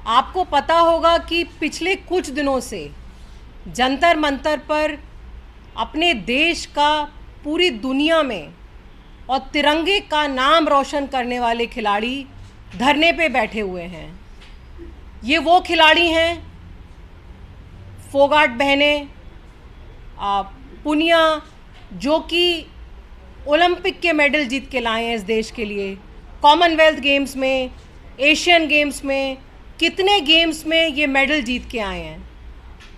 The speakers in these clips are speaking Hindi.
आपको पता होगा कि पिछले कुछ दिनों से जंतर मंतर पर अपने देश का पूरी दुनिया में और तिरंगे का नाम रोशन करने वाले खिलाड़ी धरने पे बैठे हुए हैं। ये वो खिलाड़ी हैं, फोगाट बहनें, पुनिया, जो कि ओलंपिक के मेडल जीत के लाए हैं इस देश के लिए। कॉमनवेल्थ गेम्स में, एशियन गेम्स में, कितने गेम्स में ये मेडल जीत के आए हैं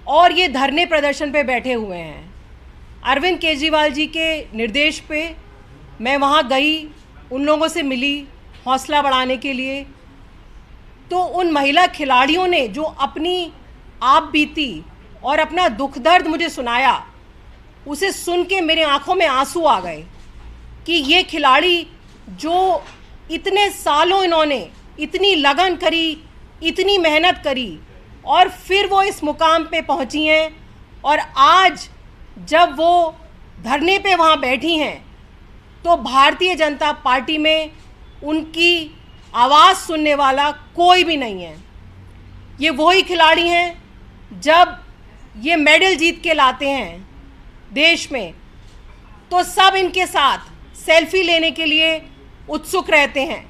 और ये धरने प्रदर्शन पे बैठे हुए हैं। अरविंद केजरीवाल जी के निर्देश पे मैं वहाँ गई, उन लोगों से मिली हौसला बढ़ाने के लिए। तो उन महिला खिलाड़ियों ने जो अपनी आप बीती और अपना दुख दर्द मुझे सुनाया, उसे सुन के मेरे आंखों में आंसू आ गए कि ये खिलाड़ी जो इतने सालों इन्होंने इतनी लगन करी, इतनी मेहनत करी और फिर वो इस मुकाम पे पहुंची हैं, और आज जब वो धरने पे वहाँ बैठी हैं तो भारतीय जनता पार्टी में उनकी आवाज़ सुनने वाला कोई भी नहीं है। ये वही खिलाड़ी हैं, जब ये मेडल जीत के लाते हैं देश में तो सब इनके साथ सेल्फी लेने के लिए उत्सुक रहते हैं।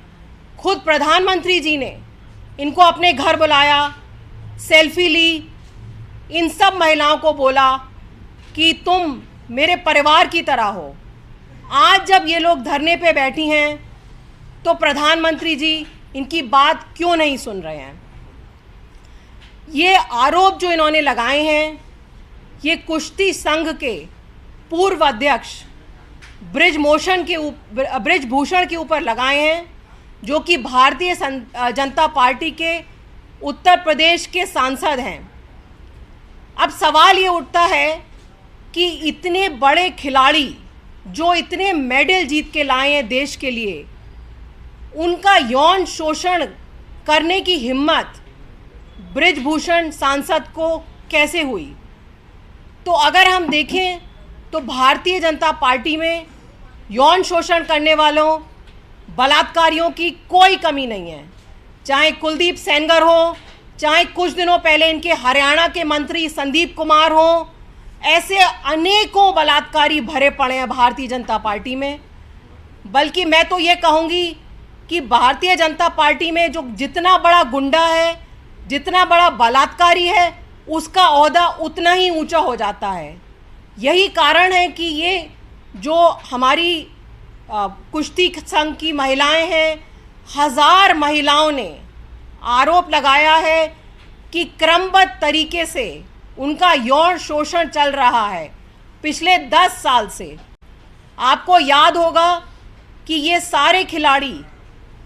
खुद प्रधानमंत्री जी ने इनको अपने घर बुलाया, सेल्फी ली, इन सब महिलाओं को बोला कि तुम मेरे परिवार की तरह हो। आज जब ये लोग धरने पे बैठी हैं तो प्रधानमंत्री जी इनकी बात क्यों नहीं सुन रहे हैं? ये आरोप जो इन्होंने लगाए हैं, ये कुश्ती संघ के पूर्व अध्यक्ष ब्रिजभूषण के ऊपर लगाए हैं, जो कि भारतीय जनता पार्टी के उत्तर प्रदेश के सांसद हैं। अब सवाल ये उठता है कि इतने बड़े खिलाड़ी जो इतने मेडल जीत के लाए हैं देश के लिए, उनका यौन शोषण करने की हिम्मत ब्रिजभूषण सांसद को कैसे हुई? तो अगर हम देखें तो भारतीय जनता पार्टी में यौन शोषण करने वालों, बलात्कारियों की कोई कमी नहीं है। चाहे कुलदीप सेंगर हो, चाहे कुछ दिनों पहले इनके हरियाणा के मंत्री संदीप कुमार हो, ऐसे अनेकों बलात्कारी भरे पड़े हैं भारतीय जनता पार्टी में। बल्कि मैं तो ये कहूँगी कि भारतीय जनता पार्टी में जो जितना बड़ा गुंडा है, जितना बड़ा बलात्कारी है, उसका ओहदा उतना ही ऊंचा हो जाता है। यही कारण है कि ये जो हमारी कुश्ती संघ की महिलाएं हैं, हज़ार महिलाओं ने आरोप लगाया है कि क्रमबद्ध तरीके से उनका यौन शोषण चल रहा है पिछले 10 साल से। आपको याद होगा कि ये सारे खिलाड़ी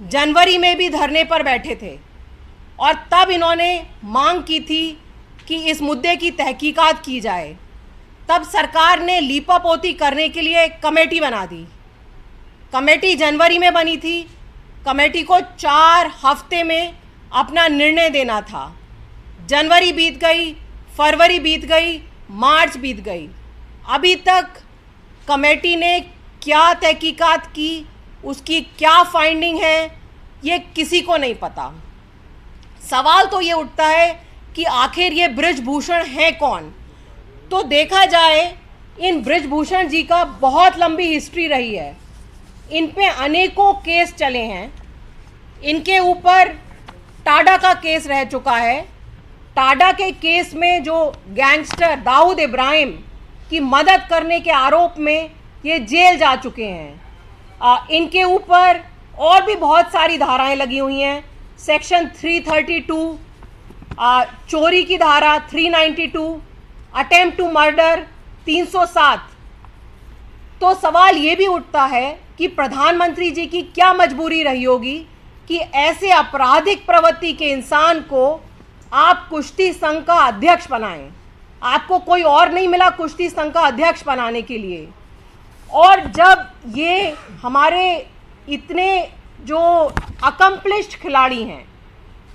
जनवरी में भी धरने पर बैठे थे और तब इन्होंने मांग की थी कि इस मुद्दे की तहकीकात की जाए। तब सरकार ने लीपापोती करने के लिए एक कमेटी बना दी। कमेटी जनवरी में बनी थी। कमेटी को 4 हफ्ते में अपना निर्णय देना था। जनवरी बीत गई, फरवरी बीत गई, मार्च बीत गई। अभी तक कमेटी ने क्या तहकीकात की, उसकी क्या फाइंडिंग है, ये किसी को नहीं पता। सवाल तो ये उठता है कि आखिर ये ब्रिजभूषण है कौन? तो देखा जाए, इन ब्रिजभूषण जी का बहुत लंबी हिस्ट्री रही है। इन पे अनेकों केस चले हैं। इनके ऊपर टाडा का केस रह चुका है। टाडा के केस में जो गैंगस्टर दाऊद इब्राहिम की मदद करने के आरोप में ये जेल जा चुके हैं। इनके ऊपर और भी बहुत सारी धाराएं लगी हुई हैं। सेक्शन 332, चोरी की धारा 392, अटेम्प्ट टू मर्डर 307। तो सवाल ये भी उठता है कि प्रधानमंत्री जी की क्या मजबूरी रही होगी कि ऐसे आपराधिक प्रवृत्ति के इंसान को आप कुश्ती संघ का अध्यक्ष बनाएं। आपको कोई और नहीं मिला कुश्ती संघ का अध्यक्ष बनाने के लिए। और जब ये हमारे इतने जो अकम्प्लिश्ड खिलाड़ी हैं,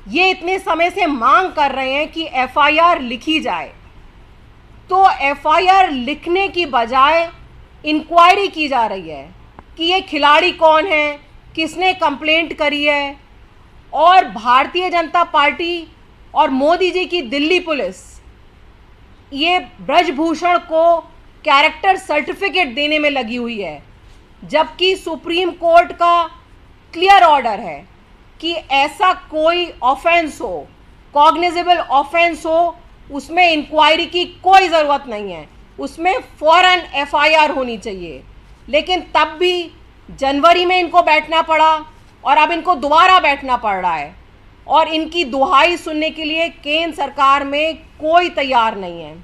ये इतने समय से मांग कर रहे हैं कि एफआईआर लिखी जाए, तो एफआईआर लिखने की बजाय इंक्वायरी की जा रही है कि ये खिलाड़ी कौन है, किसने कंप्लेंट करी है। और भारतीय जनता पार्टी और मोदी जी की दिल्ली पुलिस ये ब्रजभूषण को कैरेक्टर सर्टिफिकेट देने में लगी हुई है, जबकि सुप्रीम कोर्ट का क्लियर ऑर्डर है कि ऐसा कोई ऑफेंस हो, कॉग्निजेबल ऑफेंस हो, उसमें इंक्वायरी की कोई ज़रूरत नहीं है, उसमें फ़ौरन एफआईआर होनी चाहिए। लेकिन तब भी जनवरी में इनको बैठना पड़ा और अब इनको दोबारा बैठना पड़ रहा है, और इनकी दुहाई सुनने के लिए केंद्र सरकार में कोई तैयार नहीं है।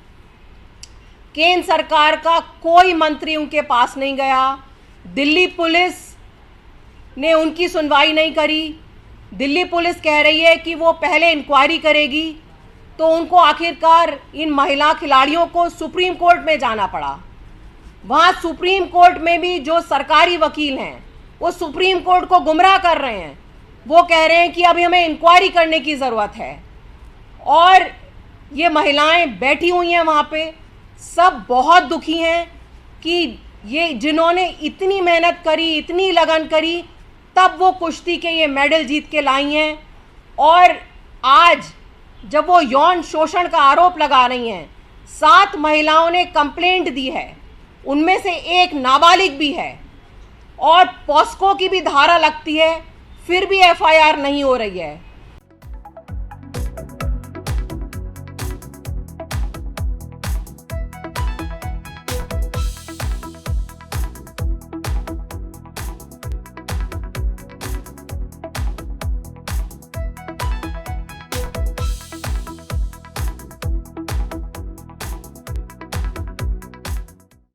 केंद्र सरकार का कोई मंत्री उनके पास नहीं गया, दिल्ली पुलिस ने उनकी सुनवाई नहीं करी। दिल्ली पुलिस कह रही है कि वो पहले इंक्वायरी करेगी, तो उनको आखिरकार इन महिला खिलाड़ियों को सुप्रीम कोर्ट में जाना पड़ा। वहाँ सुप्रीम कोर्ट में भी जो सरकारी वकील हैं वो सुप्रीम कोर्ट को गुमराह कर रहे हैं। वो कह रहे हैं कि अभी हमें इंक्वायरी करने की ज़रूरत है, और ये महिलाएं बैठी हुई हैं वहाँ पे, सब बहुत दुखी हैं कि ये जिन्होंने इतनी मेहनत करी, इतनी लगन करी, तब वो कुश्ती के ये मेडल जीत के लाई हैं, और आज जब वो यौन शोषण का आरोप लगा रही हैं, 7 महिलाओं ने कंप्लेंट दी है, उनमें से एक नाबालिग भी है, और पॉस्को की भी धारा लगती है, फिर भी एफआईआर नहीं हो रही है।